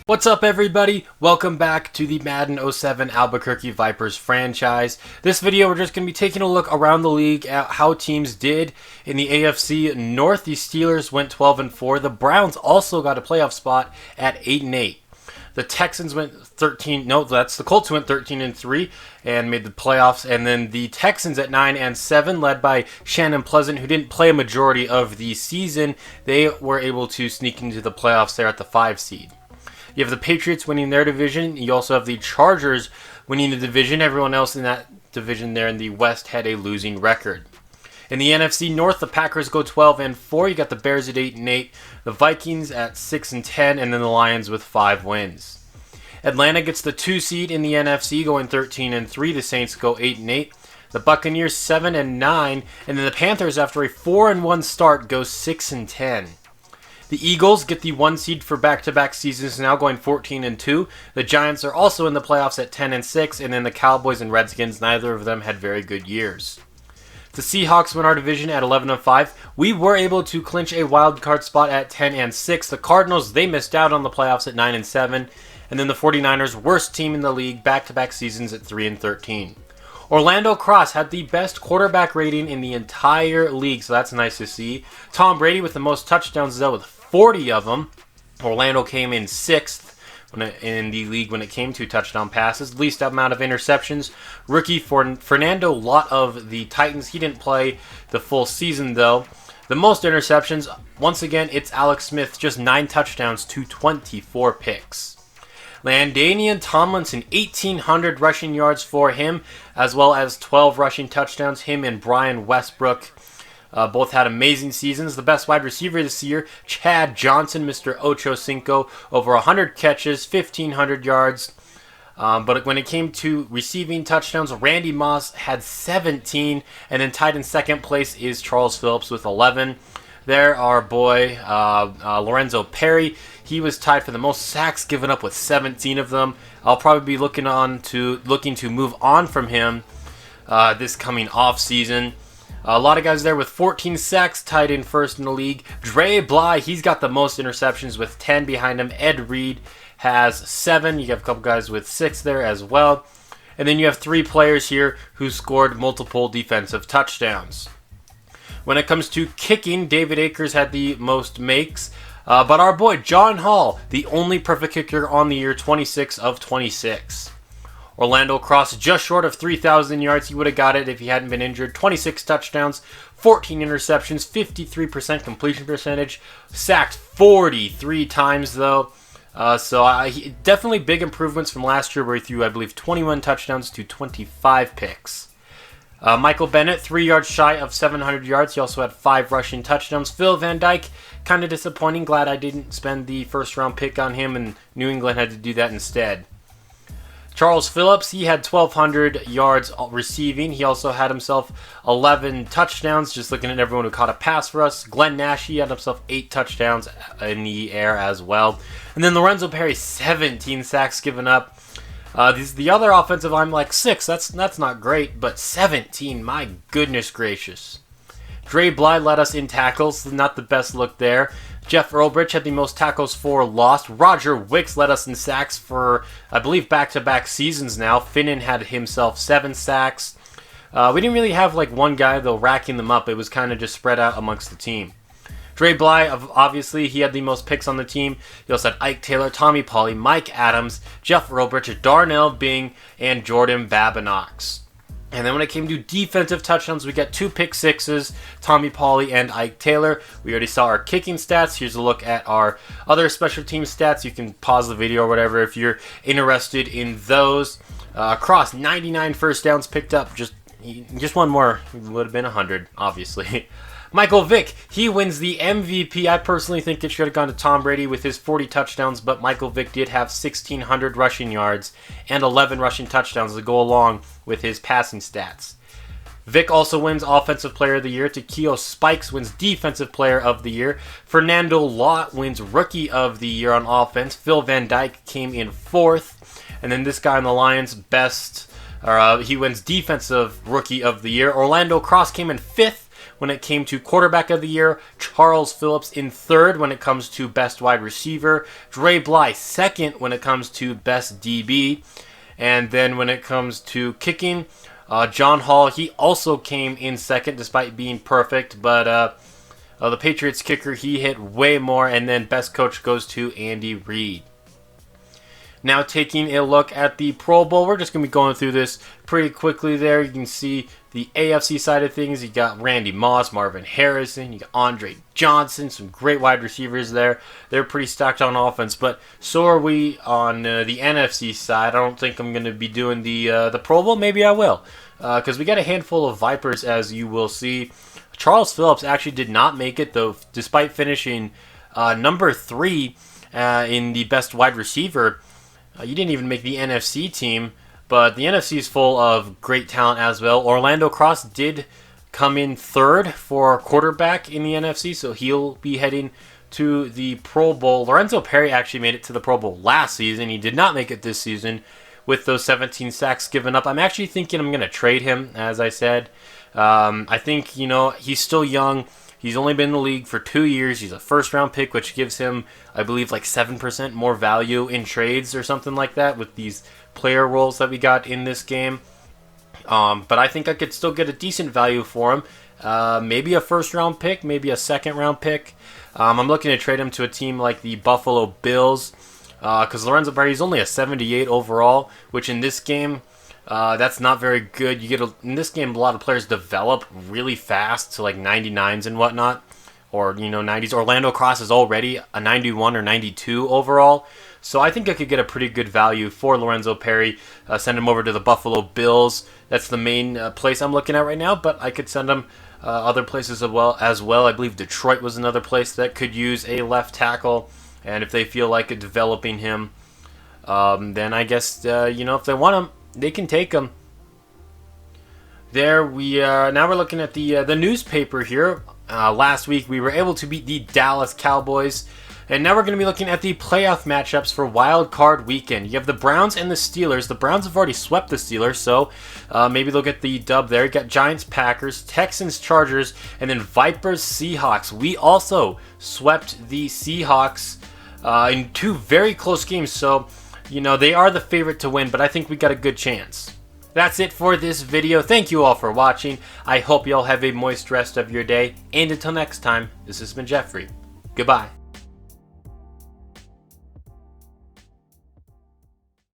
What's up, everybody? Welcome back to the Madden 07 Albuquerque Vipers franchise. This video, we're just going to be taking a look around the league at how teams did in the AFC North. The Steelers went 12-4. The Browns also got a playoff spot at 8-8. The Texans went the Colts went 13-3 and made the playoffs. And then the Texans at 9-7, led by Shannon Pleasant, who didn't play a majority of the season. They were able to sneak into the playoffs there at the 5 seed. You have the Patriots winning their division. You also have the Chargers winning the division. Everyone else in that division there in the West had a losing record. In the NFC North, the Packers go 12-4. You got the Bears at 8-8, the Vikings at 6-10, and then the Lions with 5 wins. Atlanta gets the 2 seed in the NFC, going 13-3. The Saints go 8-8. The Buccaneers 7-9, and then the Panthers, after a 4-1 start, go 6-10. The Eagles get the 1 seed for back-to-back seasons, now going 14-2. The Giants are also in the playoffs at 10-6, and then the Cowboys and Redskins, neither of them had very good years. The Seahawks win our division at 11-5. We were able to clinch a wild card spot at 10-6. The Cardinals, they missed out on the playoffs at 9-7, and then the 49ers, worst team in the league, back-to-back seasons at 3-13. Orlando Cross had the best quarterback rating in the entire league, so that's nice to see. Tom Brady with the most touchdowns, though, with 40 of them. Orlando came in 6th in the league when it came to touchdown passes. Least amount of interceptions. Rookie Fernando Lott of the Titans. He didn't play the full season, though. The most interceptions, once again, it's Alex Smith. Just 9 touchdowns to 24 picks. LaDainian Tomlinson, 1,800 rushing yards for him, as well as 12 rushing touchdowns. Him and Brian Westbrook both had amazing seasons. The best wide receiver this year, Chad Johnson, Mr. Ocho Cinco, over 100 catches, 1,500 yards. But when it came to receiving touchdowns, Randy Moss had 17, and then tied in second place is Charles Phillips with 11. There, our boy Lorenzo Perry, he was tied for the most sacks given up with 17 of them. I'll probably be looking to move on from him this coming off season. A lot of guys there with 14 sacks, tied in first in the league. Dre Bly, he's got the most interceptions with 10 behind him. Ed Reed has 7. You have a couple guys with 6 there as well. And then you have 3 players here who scored multiple defensive touchdowns. When it comes to kicking, David Akers had the most makes. But our boy John Hall, the only perfect kicker on the year, 26 of 26. Orlando Cross, just short of 3,000 yards. He would have got it if he hadn't been injured. 26 touchdowns, 14 interceptions, 53% completion percentage. Sacked 43 times, though. Definitely big improvements from last year where he threw, I believe, 21 touchdowns to 25 picks. Michael Bennett, 3 yards shy of 700 yards. He also had 5 rushing touchdowns. Phil Van Dyke, kind of disappointing. Glad I didn't spend the first-round pick on him, and New England had to do that instead. Charles Phillips, he had 1,200 yards receiving. He also had himself 11 touchdowns, just looking at everyone who caught a pass for us. Glenn Nash, he had himself 8 touchdowns in the air as well. And then Lorenzo Perry, 17 sacks given up. The other offensive line, like 6. That's not great, but 17, my goodness gracious. Dre Bly led us in tackles, not the best look there. Jeff Earlbridge had the most tackles for lost. Roger Wicks led us in sacks for, I believe, back-to-back seasons now. Finnan had himself 7 sacks. We didn't really have like one guy, though, racking them up. It was kind of just spread out amongst the team. Dre Bly, obviously, he had the most picks on the team. He also had Ike Taylor, Tommy Pauly, Mike Adams, Jeff Earlbridge, Darnell Bing, and Jordan Babinox. And then when it came to defensive touchdowns, we got 2 pick sixes, Tommy Pauly and Ike Taylor. We already saw our kicking stats. Here's a look at our other special team stats. You can pause the video or whatever if you're interested in those. Cross, 99 first downs picked up. Just one more. It would have been 100, obviously. Michael Vick, he wins the MVP. I personally think it should have gone to Tom Brady with his 40 touchdowns, but Michael Vick did have 1,600 rushing yards and 11 rushing touchdowns to go along with his passing stats. Vick also wins Offensive Player of the Year. Takeo Spikes wins Defensive Player of the Year. Fernando Lott wins Rookie of the Year on offense. Phil Van Dyke came in 4th. And then this guy on the Lions, he wins Defensive Rookie of the Year. Orlando Cross came in 5th when it came to quarterback of the year, Charles Phillips in third when it comes to best wide receiver, Dre Bly second when it comes to best DB, and then when it comes to kicking, John Hall, he also came in second despite being perfect, but the Patriots kicker, he hit way more, and then best coach goes to Andy Reid. Now taking a look at the Pro Bowl, we're just going to be going through this pretty quickly there. You can see the AFC side of things. You got Randy Moss, Marvin Harrison, you got Andre Johnson, some great wide receivers there. They're pretty stacked on offense, but so are we on the NFC side. I don't think I'm going to be doing the Pro Bowl. Maybe I will, because we got a handful of Vipers, as you will see. Charles Phillips actually did not make it, though, despite finishing number 3 in the best wide receiver. You didn't even make the NFC team, but the NFC is full of great talent as well. Orlando Cross did come in third for quarterback in the NFC, so he'll be heading to the Pro Bowl. Lorenzo Perry actually made it to the Pro Bowl last season. He did not make it this season with those 17 sacks given up. I'm actually thinking I'm going to trade him, as I said. I think, he's still young. He's only been in the league for 2 years. He's a first-round pick, which gives him, I believe, like 7% more value in trades or something like that with these player roles that we got in this game. But I think I could still get a decent value for him. Maybe a first-round pick, maybe a second-round pick. I'm looking to trade him to a team like the Buffalo Bills because Lorenzo Perry's only a 78 overall, which in this game, that's not very good. In this game, a lot of players develop really fast to like 99s and whatnot, or 90s. Orlando Cross is already a 91 or 92 overall, so I think I could get a pretty good value for Lorenzo Perry. Send him over to the Buffalo Bills. That's the main place I'm looking at right now, but I could send him other places as well. I believe Detroit was another place that could use a left tackle, and if they feel like developing him, then I guess if they want him, they can take them. There we are. Now we're looking at the newspaper here. Last week we were able to beat the Dallas Cowboys, and now we're going to be looking at the playoff matchups for Wild Card Weekend. You have the Browns and the Steelers. The Browns have already swept the Steelers, so maybe they'll get the dub there. You got Giants, Packers, Texans, Chargers, and then Vipers, Seahawks. We also swept the Seahawks in 2 very close games, so they are the favorite to win, but I think we got a good chance. That's it for this video. Thank you all for watching. I hope you all have a moist rest of your day. And until next time, this has been Jeffrey. Goodbye.